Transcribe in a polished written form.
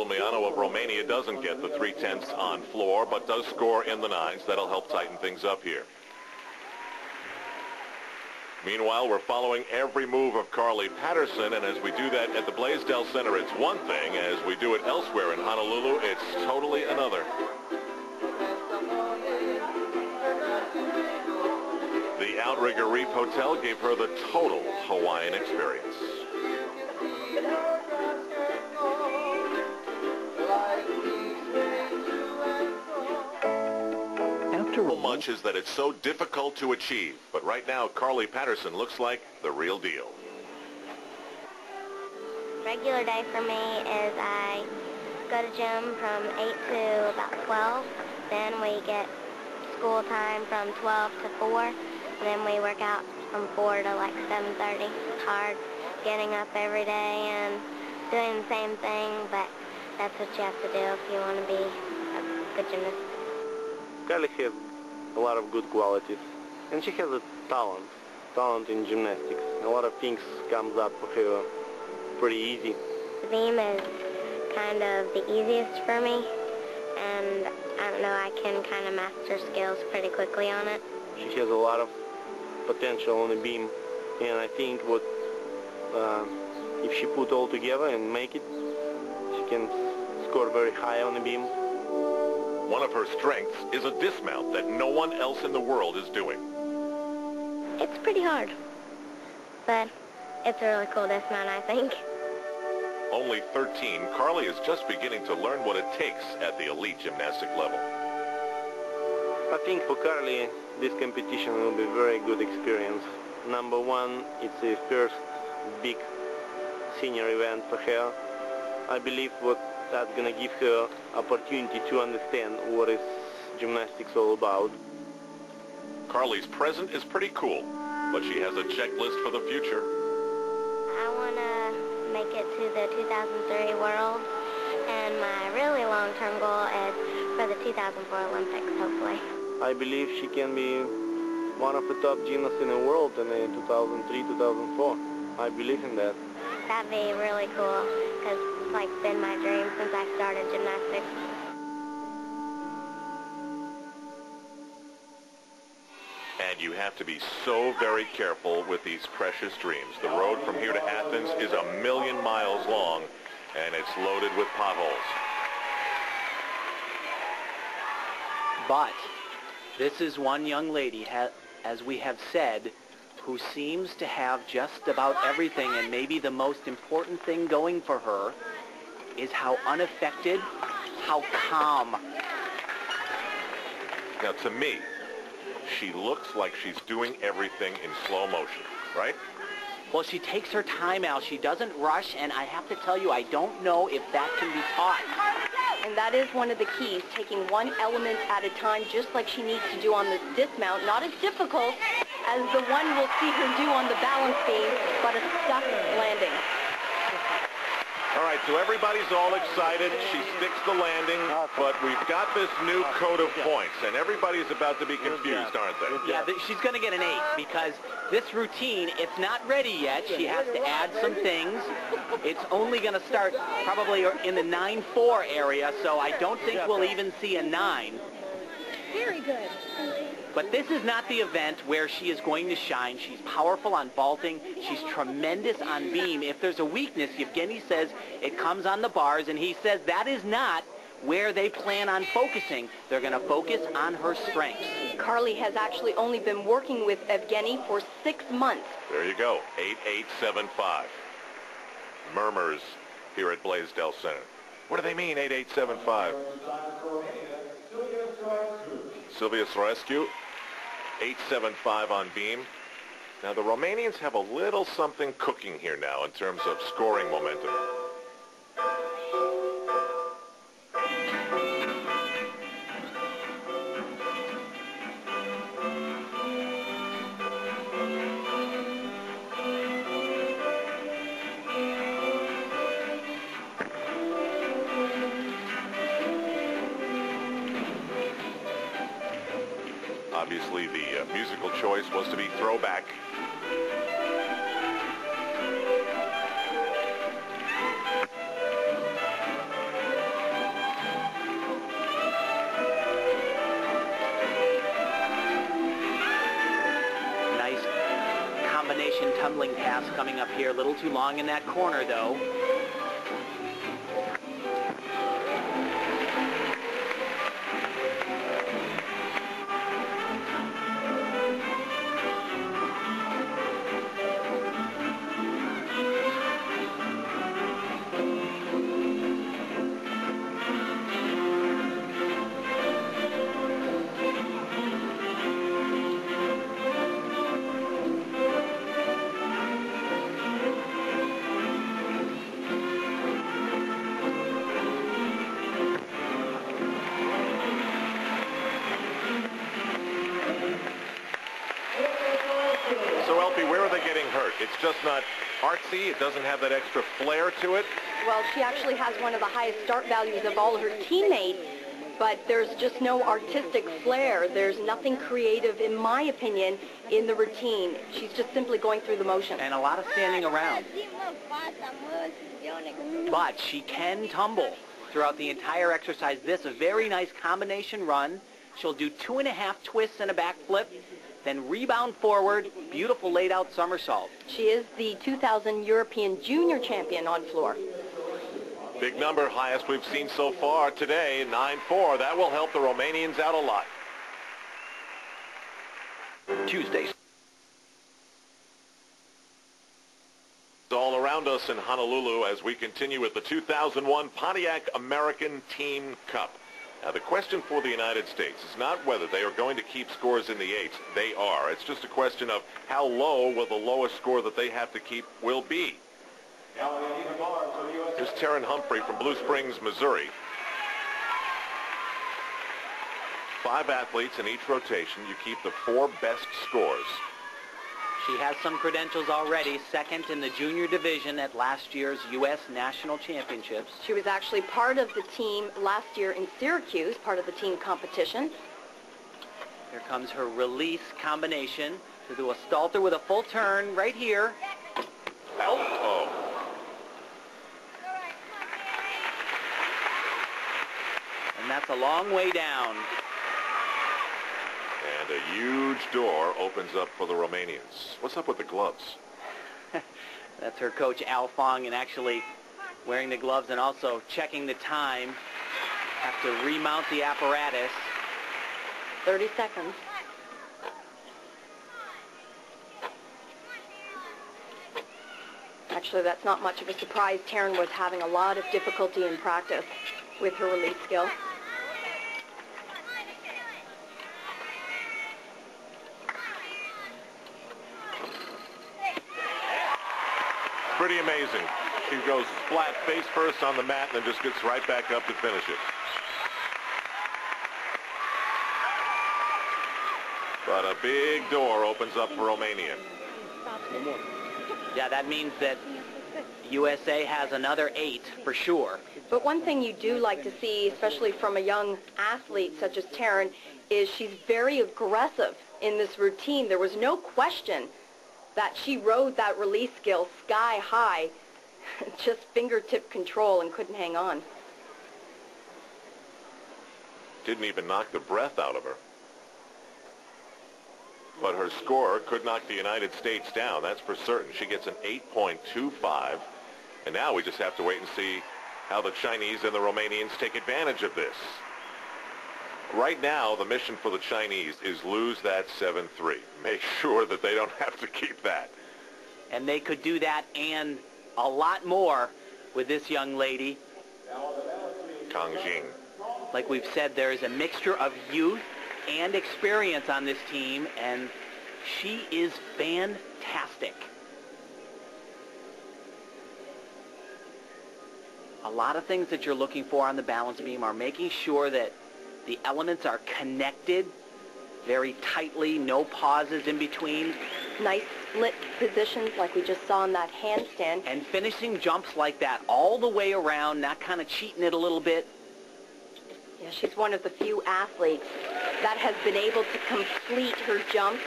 Bulmeanu of Romania doesn't get the 3/10 on floor, but does score in the nines. That'll help tighten things up here. Meanwhile, we're following every move of Carly Patterson, and as we do that at the Blaisdell Center, it's one thing. As we do it elsewhere in Honolulu, it's totally another. The Outrigger Reef Hotel gave her the total Hawaiian experience. So much is that it's so difficult to achieve, but right now Carly Patterson looks like the real deal. Regular day for me is I go to gym from 8 to about 12. Then we get school time from 12 to 4. And then we work out from 4 to like 7:30. It's hard getting up every day and doing the same thing, but that's what you have to do if you want to be a good gymnast. Carly has a lot of good qualities, and she has a talent in gymnastics. A lot of things comes up for her pretty easy. The beam is kind of the easiest for me, and I don't know, I can kind of master skills pretty quickly on it. She has a lot of potential on the beam, and I think what if she put all together and make it, she can score very high on the beam. One of her strengths is a dismount that no one else in the world is doing. It's pretty hard, but it's a really cool dismount, I think. Only 13, Carly is just beginning to learn what it takes at the elite gymnastic level. I think for Carly, this competition will be a very good experience. Number one, it's the first big senior event for her. I believe what that's going to give her opportunity to understand what is gymnastics all about. Carly's present is pretty cool, but she has a checklist for the future. I want to make it to the 2003 World, and my really long-term goal is for the 2004 Olympics, hopefully. I believe she can be one of the top gymnasts in the world in 2003, 2004. I believe in that. That'd be really cool, because it's like been my dream since I started gymnastics. And you have to be so very careful with these precious dreams. The road from here to Athens is 1,000,000 miles long, and it's loaded with potholes. But this is one young lady, as we have said, who seems to have just about everything, and maybe the most important thing going for her is how unaffected, how calm. Now, to me, she looks like she's doing everything in slow motion, right? Well, she takes her time out. She doesn't rush, and I have to tell you, I don't know if that can be taught. And that is one of the keys, taking one element at a time, just like she needs to do on this dismount. Not as difficult as the one we'll see her do on the balance beam, but a stuck landing. All right, so everybody's all excited. She sticks the landing, but we've got this new code of points, and everybody's about to be confused, aren't they? Yeah, she's going to get an 8 because this routine, it's not ready yet. She has to add some things. It's only going to start probably in the 9-4 area, so I don't think we'll even see a 9. Very good. But this is not the event where she is going to shine. She's powerful on vaulting. She's tremendous on beam. If there's a weakness, Yevgeny says it comes on the bars, and he says that is not where they plan on focusing. They're going to focus on her strengths. Carly has actually only been working with Evgeny for 6 months. There you go, 8875. Murmurs here at Blaisdell Center. What do they mean, 8875? Silvia Sorescu, 875 on beam. Now, the Romanians have a little something cooking here now in terms of scoring momentum. Obviously, the musical choice was to be Throwback. tumbling pass coming up here. A little too long in that corner, though. Where are they getting hurt? It's just not artsy. It doesn't have that extra flair to it. Well, she actually has one of the highest start values of all her teammates, but there's just no artistic flair. There's nothing creative, in my opinion, in the routine. She's just simply going through the motion. And a lot of standing around. But she can tumble throughout the entire exercise. This, a very nice combination run. She'll do 2.5 twists and a backflip, then rebound forward, beautiful laid-out somersault. She is the 2000 European Junior Champion on floor. Big number, highest we've seen so far today, 9-4. That will help the Romanians out a lot. Tuesday. All around us in Honolulu as we continue with the 2001 Pontiac American Team Cup. Now, the question for the United States is not whether they are going to keep scores in the eights. They are. It's just a question of how low will the lowest score that they have to keep will be. Here's Taryn Humphrey from Blue Springs, Missouri. 5 athletes in each rotation. You keep the 4 best scores. She has some credentials already, second in the junior division at last year's U.S. National Championships. She was actually part of the team last year in Syracuse, part of the team competition. Here comes her release combination to do a Stalter with a full turn right here. Oh. And that's a long way down. And a huge door opens up for the Romanians. What's up with the gloves? That's her coach, Al Fong, and actually wearing the gloves and also checking the time. Have to remount the apparatus. 30 seconds. Actually, that's not much of a surprise. Taryn was having a lot of difficulty in practice with her release skill. Pretty amazing. She goes flat face first on the mat and then just gets right back up to finish it. But a big door opens up for Romania. Yeah, that means that USA has another 8 for sure. But one thing you do like to see, especially from a young athlete such as Taryn, is she's very aggressive in this routine. There was no question that she rode that release skill sky high, just fingertip control, and couldn't hang on. Didn't even knock the breath out of her. But her score could knock the United States down, that's for certain. She gets an 8.25. And now we just have to wait and see how the Chinese and the Romanians take advantage of this. Right now, the mission for the Chinese is lose that 7-3. Make sure that they don't have to keep that. And they could do that and a lot more with this young lady. Kang Jing. Like we've said, there is a mixture of youth and experience on this team, and she is fantastic. A lot of things that you're looking for on the balance beam are making sure that the elements are connected very tightly, no pauses in between. Nice split positions like we just saw in that handstand. And finishing jumps like that all the way around, not kind of cheating it a little bit. Yeah, she's one of the few athletes that has been able to complete her jumps